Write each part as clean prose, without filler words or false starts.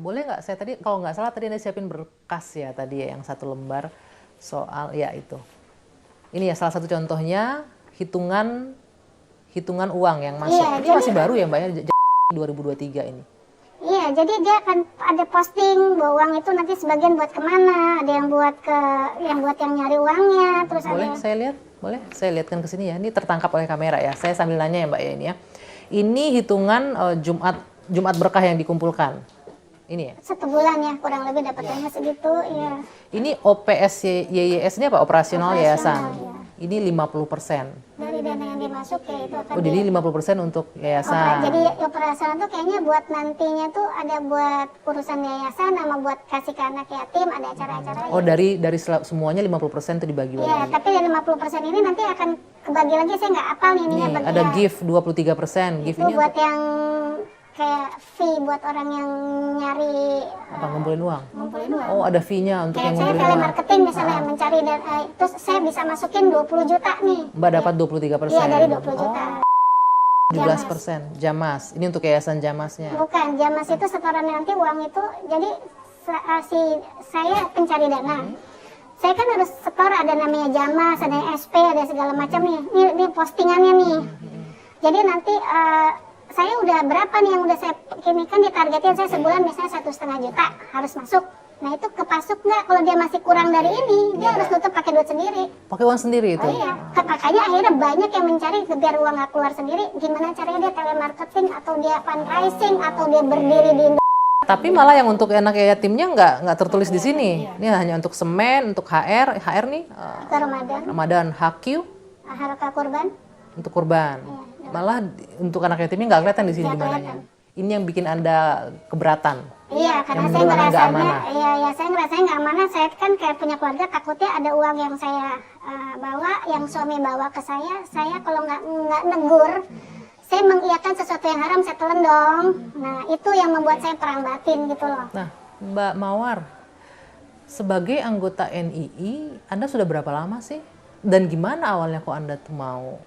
boleh nggak saya tadi, kalau nggak salah tadi Anda siapin berkas ya tadi ya, yang 1 lembar soal ya itu. Ini ya salah satu contohnya hitungan uang yang masuk. Iya, ini masih baru ya Mbak ya, 2023 ini. Iya, jadi dia akan ada posting bahwa uang itu nanti sebagian buat kemana, ada yang buat yang nyari uangnya, terus Boleh ada. saya lihat? Boleh saya lihatkan ke sini ya. Ini tertangkap oleh kamera ya. Saya sambil nanya ya Mbak ya ini ya. Ini hitungan Jumat berkah yang dikumpulkan. Ini ya. 1 bulan ya kurang lebih dapatnya segitu ya. Ini OPS-YYS ini apa? Operasional Yayasan. Ya. Ini 50%. Dari dana yang dimasuk ya itu akan Oh, jadi 50% untuk yayasan. jadi operasional tuh kayaknya buat nantinya tuh ada buat urusan yayasan sama buat kasih ke anak yatim, ada acara-acara. Oh, dari semuanya 50% itu dibagi-bagi. Iya, tapi dari 50% ini nanti akan kebagi lagi, saya nggak apal nih ininya. Nih, ada gift 23%. Gift Itu ini buat yang kayak fee buat orang yang nyari apa? Ngumpulin uang. ngumpulin uang. Oh, ada fee-nya untuk Kayak yang saya ngumpulin uang. telemarketing misalnya mencari terus saya bisa masukin 20 juta nih. Mbak dapat 23%. Iya, dari 20 juta. 17%. Jamas. Ini untuk yayasan Jamasnya. Bukan, Jamas itu setoran nanti uang itu, jadi saya pencari dana. Saya kan harus setor, ada namanya Jamas, ada SP, ada segala macam nih. Ini postingannya nih. Jadi nanti saya udah berapa nih yang udah saya ini kan ditargetin, saya sebulan misalnya 1,5 juta harus masuk. Nah itu kepasuk nggak? Kalau dia masih kurang dari ini, dia harus tutup pakai duit sendiri. Pakai uang sendiri itu? Oh, iya, makanya akhirnya banyak yang mencari biar uang nggak keluar sendiri. Gimana caranya dia telemarketing atau dia fundraising atau dia berdiri di Tapi malah yang untuk anak yatimnya nggak tertulis di sini. Ini hanya untuk semen, untuk HR nih ke Ramadan, Ramadan, HQ Harakah Kurban. untuk kurban. Malah untuk anak yatimnya nggak kelihatan di sini di mananya. Ini yang bikin Anda keberatan. Iya, karena Yang saya menurut Anda nggak ngerasanya, amanah. iya, saya ngerasanya nggak amanah. Saya kan kayak punya keluarga, takutnya ada uang yang saya bawa, yang suami bawa ke saya kalau nggak negur, saya mengiyakan sesuatu yang haram, saya telan dong. Nah, itu yang membuat saya perang batin gitu loh. Nah, Mbak Mawar, sebagai anggota NII, Anda sudah berapa lama sih? Dan gimana awalnya kok Anda tuh mau?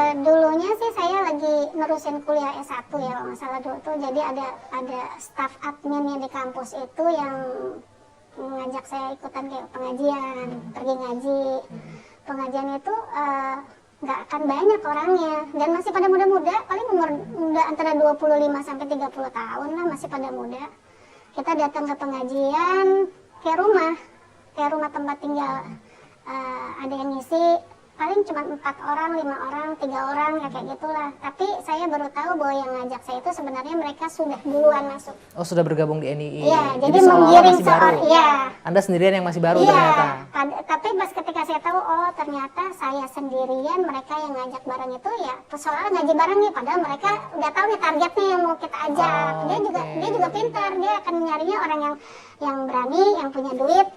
Dulunya sih saya lagi nerusin kuliah S1 ya, kalau nggak salah dulu tuh. Jadi ada staff adminnya di kampus itu yang mengajak saya ikutan kayak pengajian, pergi ngaji. Pengajian itu nggak akan banyak orangnya dan masih pada muda-muda, paling umur muda antara 25 sampai 30 tahun lah, masih pada muda. Kita datang ke pengajian kayak rumah tempat tinggal, ada yang ngisi paling cuma 4 orang, 5 orang, 3 orang ya kayak gitulah. Tapi saya baru tahu bahwa yang ngajak saya itu sebenarnya mereka sudah duluan masuk. Oh, sudah bergabung di NII. Iya, jadi seolah-olah menggiring masih baru. iya. Anda sendirian yang masih baru Iya, ternyata. tapi pas ketika saya tahu, oh ternyata saya sendirian, mereka yang ngajak bareng itu ya persoalan ngaji bareng nih, padahal mereka udah tahu nih targetnya yang mau kita ajak. Oh, dia juga pintar, dia akan nyarinya orang yang berani, yang punya duit.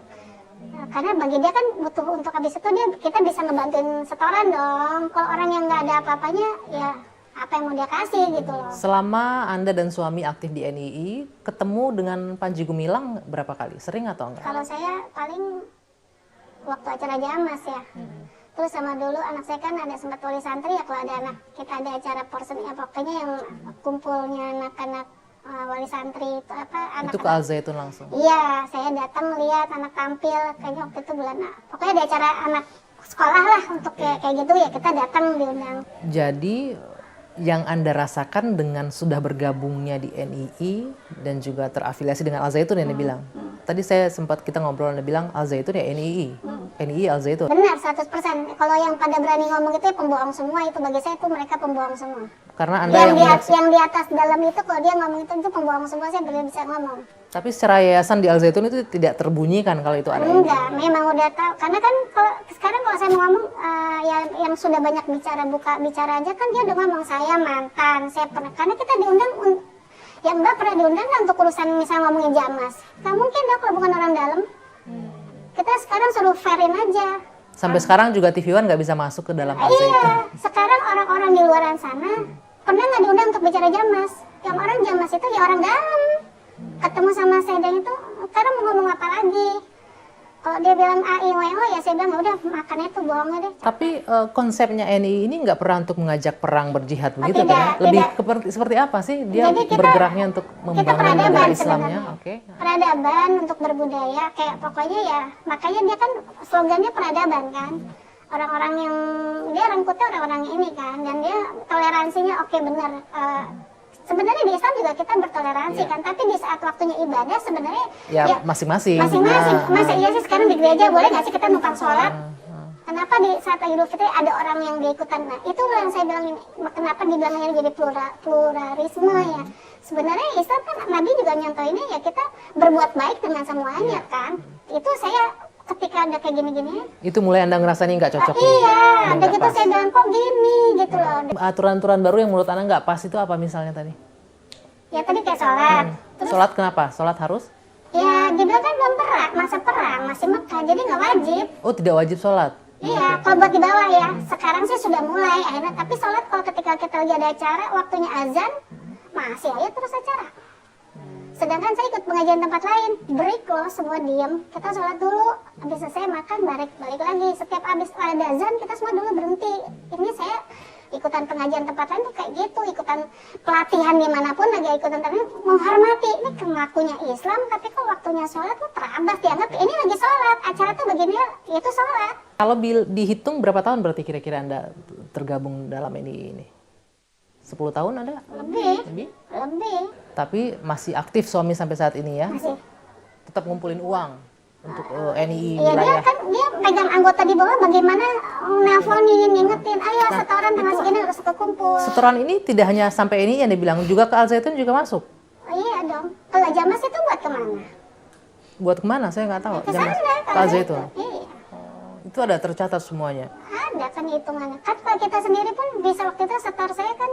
Karena bagi dia kan butuh untuk habis itu kita bisa ngebantuin setoran dong. Kalau orang yang nggak ada apa-apanya, ya apa yang mau dia kasih gitu loh. Selama Anda dan suami aktif di NII, ketemu dengan Panji Gumilang berapa kali? Sering atau enggak? Kalau saya paling waktu acara Jamas ya. Terus sama dulu anak saya kan ada sempat wali santri ya, kalau ada anak kita ada acara porsen ya, pokoknya yang kumpulnya anak-anak wali santri itu anak itu ke Al Zaitun langsung? Iya, saya datang lihat anak tampil, kayaknya waktu itu bulan, pokoknya ada acara anak sekolah lah untuk kayak gitu ya, kita datang diundang. Jadi yang Anda rasakan dengan sudah bergabungnya di NII dan juga terafiliasi dengan Al Zaitun yang Anda bilang. Tadi kita ngobrol, Anda bilang Al Zaitun ya NII. NII Al Zaitun. Benar, 100%. Kalau yang pada berani ngomong itu ya pembohong semua, itu bagi saya itu mereka pembohong semua. Karena Anda yang di atas dalam itu, kalau dia ngomong itu pembohong semua, saya belum bisa ngomong. Tapi secara yayasan di Al Zaitun itu tidak terbunyikan kalau itu ada. Enggak, memang udah tahu. Karena kan sekarang kalau saya mau ngomong, yang sudah banyak bicara aja kan dia udah ngomong saya mantan, saya pernah. Karena kita diundang, ya Mbak pernah diundang kan untuk urusan misalnya ngomongin Jamas. Nggak mungkin dong kalau bukan orang dalam. Kita sekarang suruh fairin aja. Sampai sekarang juga TV One nggak bisa masuk ke dalam Al Zaitun. Iya, sekarang orang-orang di luaran sana pernah nggak diundang untuk bicara Jamas. Yang orang Jamas itu ya orang dalam. Ketemu sama Sedang itu, sekarang mau ngomong apa lagi? Kalau dia bilang AIWO ya saya bilang udah makannya tuh bohongnya deh. Tapi konsepnya NII ini nggak pernah untuk mengajak perang berjihad begitu tidak, kan? Ya? Lebih tidak. seperti apa sih dia Jadi bergeraknya untuk membangun peradaban negara Islamnya? sebenarnya. Oke. Peradaban untuk berbudaya kayak pokoknya ya makanya dia kan slogannya peradaban kan. Orang-orang yang dia rengkutnya orang-orang ini kan dan dia toleransinya oke benar. Sebenarnya di Islam juga kita bertoleransi kan, tapi di saat waktunya ibadah sebenarnya Ya masing-masing. masing-masing. Nah, Masa iya sih sekarang di gereja boleh nggak sih kita numpang sholat? Kenapa di saat Idul Fitri ada orang yang diikutan? Nah itu yang saya bilang ini, kenapa dibilangnya jadi pluralisme ya? Sebenarnya Islam kan Nabi juga nyontohinnya ya kita berbuat baik dengan semuanya kan. Itu saya ketika ada kayak gini-gini. itu mulai Anda ngerasa ini nggak cocok. Iya, ada nggak gitu pas. saya bilang kok gini gitu loh. Aturan-aturan baru yang menurut Anda nggak pas itu apa misalnya tadi? Ya tadi kayak sholat. Terus Sholat kenapa? Sholat harus? ya dibilang kan belum perang, masa perang masih Mekah jadi nggak wajib. Oh tidak wajib sholat. Iya, kalau buat di bawah ya. Sekarang sih sudah mulai akhirnya. Tapi sholat kalau ketika kita lagi ada acara, waktunya azan, masih aja terus acara. Sedangkan saya ikut pengajian tempat lain, break loh, semua diem. Kita sholat dulu, habis selesai makan, balik lagi. Setiap habis ada azan, kita semua dulu berhenti. Ini saya ikutan pengajian tempat lain tuh kayak gitu, ikutan pelatihan dimanapun lagi ikutan tapi menghormati. Ini ngakunya Islam, tapi kok waktunya sholat tuh terabas dianggap ini lagi sholat. Acara tuh begini, itu sholat. Kalau dihitung berapa tahun berarti kira-kira Anda tergabung dalam ini? 10 tahun ada? Lebih. Tapi masih aktif suami sampai saat ini ya? Masih. Tetap ngumpulin uang untuk NII Iya dia wilayah. kan dia pegang anggota di bawah bagaimana nelponin, ngingetin, ayo setoran tanggal segini harus kekumpul. Setoran ini tidak hanya sampai ini yang dibilang, juga ke Al Zaitun juga masuk. Oh, iya dong. Kalau Jamas itu buat kemana? Buat kemana? Saya nggak tahu. Ke sana, Ke Al Zaitun. Iya. Itu ada tercatat semuanya. Ada kan hitungannya. Kan kalau kita sendiri pun bisa waktu itu setor saya kan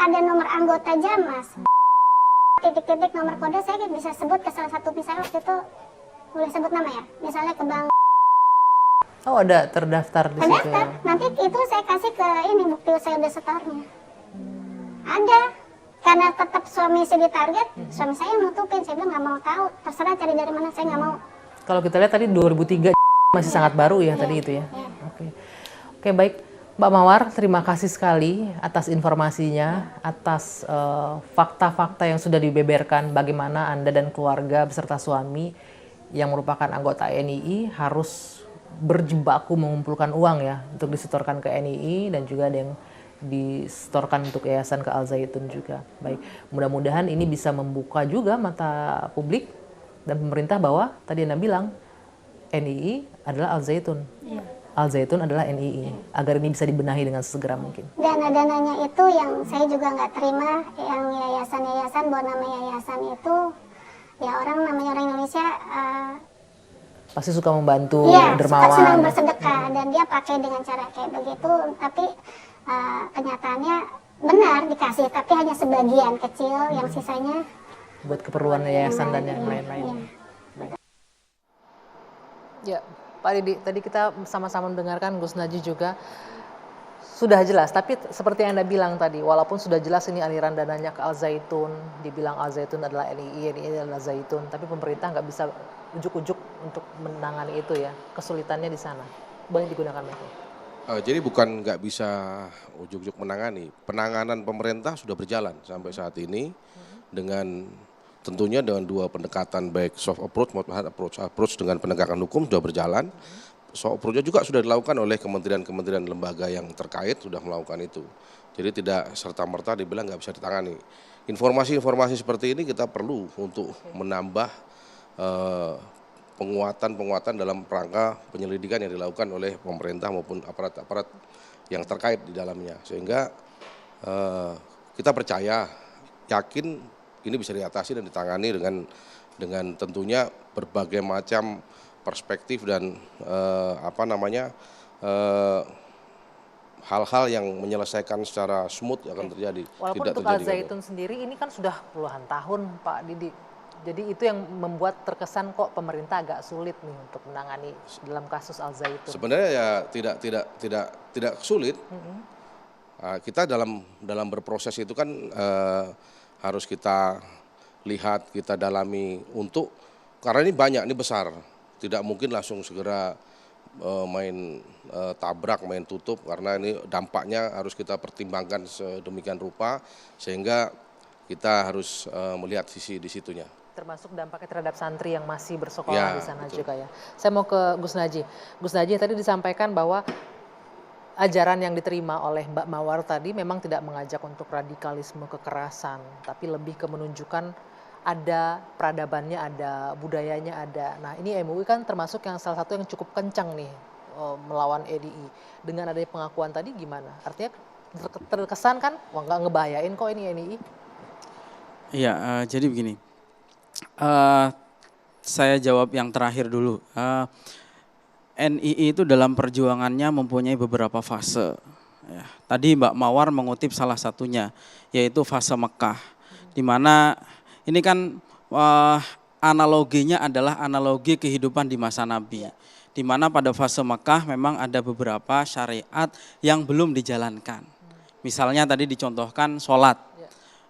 ada nomor anggota Jamas. Titik-titik nomor kode saya bisa sebut ke salah satu misalnya waktu itu boleh sebut nama ya. Misalnya ke bank. Oh ada terdaftar di situ Terdaftar. ya? Nanti itu saya kasih ke ini bukti saya udah setornya. Ada. Karena tetap suami saya ditarget, suami saya yang nutupin. Saya bilang nggak mau tahu. Terserah cari dari mana saya nggak mau. Kalau kita lihat tadi 2003 masih sangat baru ya tadi itu ya. Oke baik. Mbak Mawar, terima kasih sekali atas informasinya, atas fakta-fakta yang sudah dibeberkan bagaimana Anda dan keluarga beserta suami yang merupakan anggota NII harus berjibaku mengumpulkan uang ya untuk disetorkan ke NII dan juga ada yang disetorkan untuk yayasan ke Al Zaitun juga. Baik, mudah-mudahan ini bisa membuka juga mata publik dan pemerintah bahwa tadi Anda bilang NII adalah Al Zaitun. Al Zaitun adalah NII, agar ini bisa dibenahi dengan segera mungkin. Dana-dananya itu yang saya juga nggak terima, yang yayasan-yayasan, bahwa nama yayasan itu, ya namanya orang Indonesia, Pasti suka membantu, ya, dermawan. suka senang bersedekah, dan dia pakai dengan cara kayak begitu, tapi kenyataannya benar dikasih, tapi hanya sebagian kecil, yang sisanya Buat keperluan yayasan dan yang lain-lain. Ya, Pak Didi, tadi kita sama-sama mendengarkan Gus Naji juga sudah jelas, tapi seperti yang Anda bilang tadi, walaupun sudah jelas ini aliran dananya ke Al Zaitun, dibilang Al Zaitun adalah NII adalah Zaitun, tapi pemerintah nggak bisa ujuk-ujuk untuk menangani itu ya, kesulitannya di sana. Boleh digunakan Michael? Jadi bukan nggak bisa ujuk-ujuk menangani, penanganan pemerintah sudah berjalan sampai saat ini dengan tentunya dengan dua pendekatan baik soft approach maupun hard approach dengan penegakan hukum sudah berjalan. Soft approach juga sudah dilakukan oleh kementerian-kementerian lembaga yang terkait sudah melakukan itu. Jadi tidak serta-merta dibilang nggak bisa ditangani. Informasi-informasi seperti ini kita perlu untuk menambah penguatan dalam rangka penyelidikan yang dilakukan oleh pemerintah maupun aparat-aparat yang terkait di dalamnya. Sehingga kita percaya, yakin ini bisa diatasi dan ditangani dengan tentunya berbagai macam perspektif dan hal-hal yang menyelesaikan secara smooth akan terjadi. Walaupun untuk Al Zaitun sendiri ini kan sudah puluhan tahun Pak Didi. Jadi itu yang membuat terkesan kok pemerintah agak sulit nih untuk menangani dalam kasus Al Zaitun. Sebenarnya ya tidak sulit. Kita dalam berproses itu kan harus kita lihat, kita dalami karena ini banyak, ini besar. tidak mungkin langsung segera main tabrak, main tutup, karena ini dampaknya harus kita pertimbangkan sedemikian rupa sehingga kita harus melihat sisi di situnya. Termasuk dampaknya terhadap santri yang masih bersekolah Ya, di sana betul. juga ya. Saya mau ke Gus Naji. Gus Naji tadi disampaikan bahwa ajaran yang diterima oleh Mbak Mawar tadi memang tidak mengajak untuk radikalisme kekerasan, tapi lebih ke menunjukkan ada peradabannya, ada budayanya ada. Nah ini MUI kan termasuk yang salah satu yang cukup kencang nih melawan EDI. Dengan adanya pengakuan tadi gimana? Artinya terkesan kan, wah nggak ngebahayain kok ini NII. Iya, jadi begini. Eh, saya jawab yang terakhir dulu. NII itu dalam perjuangannya mempunyai beberapa fase. Ya, tadi Mbak Mawar mengutip salah satunya, yaitu fase Mekah, di mana ini kan analoginya adalah analogi kehidupan di masa Nabi, di mana pada fase Mekah memang ada beberapa syariat yang belum dijalankan. Misalnya tadi dicontohkan sholat.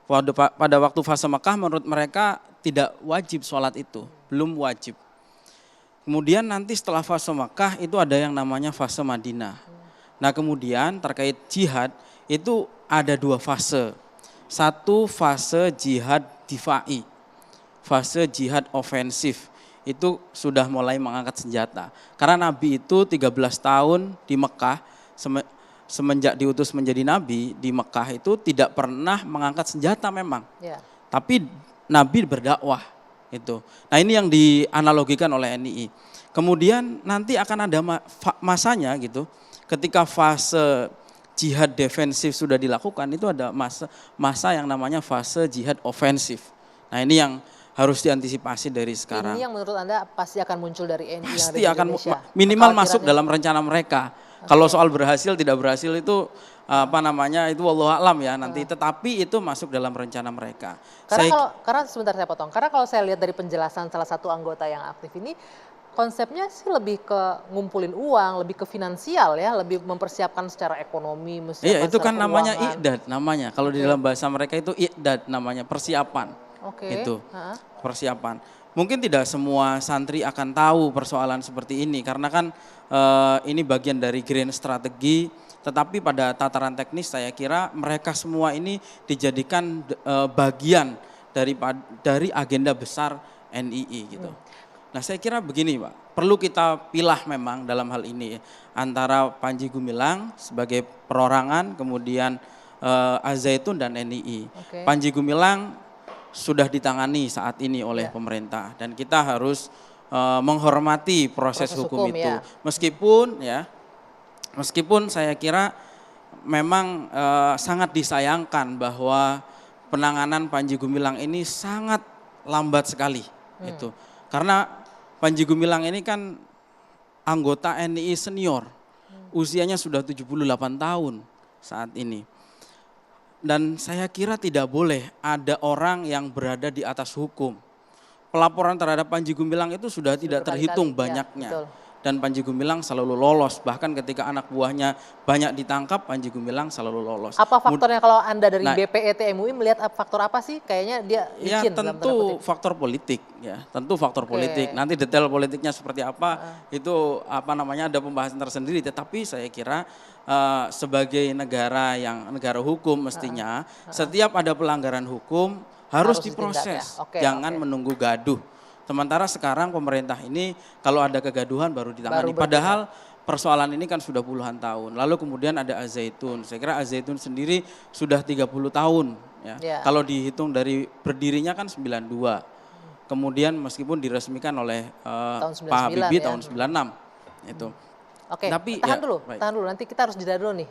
Pada waktu fase Mekah menurut mereka tidak wajib sholat itu, belum wajib. Kemudian nanti setelah fase Mekah itu ada yang namanya fase Madinah. Nah kemudian terkait jihad itu ada dua fase. Satu fase jihad difa'i, fase jihad ofensif. Itu sudah mulai mengangkat senjata. Karena Nabi itu 13 tahun di Mekah, semenjak diutus menjadi Nabi di Mekah itu tidak pernah mengangkat senjata memang. Ya. Tapi Nabi berdakwah itu. Nah ini yang dianalogikan oleh NII. Kemudian nanti akan ada masanya gitu, ketika fase jihad defensif sudah dilakukan itu ada masa yang namanya fase jihad ofensif. Nah ini yang harus diantisipasi dari sekarang. Ini yang menurut Anda pasti akan muncul dari NII yang ada Pasti di akan Indonesia? minimal masuk Kekhawatirannya? dalam rencana mereka. Kalau soal berhasil tidak berhasil itu itu wallahu a'lam ya nanti, tetapi itu masuk dalam rencana mereka. Karena sebentar saya potong. Karena kalau saya lihat dari penjelasan salah satu anggota yang aktif ini, konsepnya sih lebih ke ngumpulin uang, lebih ke finansial ya, lebih mempersiapkan secara ekonomi, Iya, itu secara kan namanya keuangan. i'dad namanya. Kalau di dalam bahasa mereka itu i'dad namanya, persiapan. Oke. Itu. Persiapan. Mungkin tidak semua santri akan tahu persoalan seperti ini karena kan ini bagian dari grand strategi, tetapi pada tataran teknis saya kira mereka semua ini dijadikan bagian dari agenda besar NII gitu. Nah saya kira begini Pak, perlu kita pilah memang dalam hal ini antara Panji Gumilang sebagai perorangan, kemudian Al-Zaitun dan NII. Oke. Panji Gumilang sudah ditangani saat ini oleh pemerintah dan kita harus menghormati proses hukum itu. ya. Meskipun saya kira memang sangat disayangkan bahwa penanganan Panji Gumilang ini sangat lambat sekali itu. Karena Panji Gumilang ini kan anggota NII senior. Usianya sudah 78 tahun saat ini. Dan saya kira tidak boleh ada orang yang berada di atas hukum. Pelaporan terhadap Panji Gumilang itu sudah tidak terhitung banyaknya. betul. Dan Panji Gumilang selalu lolos. Bahkan ketika anak buahnya banyak ditangkap, Panji Gumilang selalu lolos. Apa faktornya kalau Anda dari Nah, BPET MUI melihat faktor apa sih? Kayaknya dia Ya licin dalam tanda tentu kutip. faktor politik ya, tentu faktor Oke. politik. Nanti detail politiknya seperti apa itu ada pembahasan tersendiri. Tetapi saya kira sebagai negara hukum mestinya setiap ada pelanggaran hukum harus ditindak diproses, ya. Oke, jangan oke. menunggu gaduh. Sementara sekarang pemerintah ini kalau ada kegaduhan baru ditangani. Baru Padahal persoalan ini kan sudah puluhan tahun. Lalu kemudian ada Al-Zaitun. Saya kira Al-Zaitun sendiri sudah 30 tahun. Ya. Ya. Kalau dihitung dari berdirinya kan 92. Kemudian meskipun diresmikan oleh Tahun 99 Pak Habibie ya. tahun 96. Itu. Oke, Tapi, tahan ya, dulu, baik. tahan dulu. Nanti kita harus jeda dulu nih.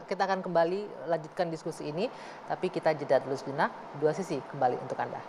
Kita akan kembali lanjutkan diskusi ini, tapi kita jeda dulu sejenak. Dua sisi kembali untuk Anda.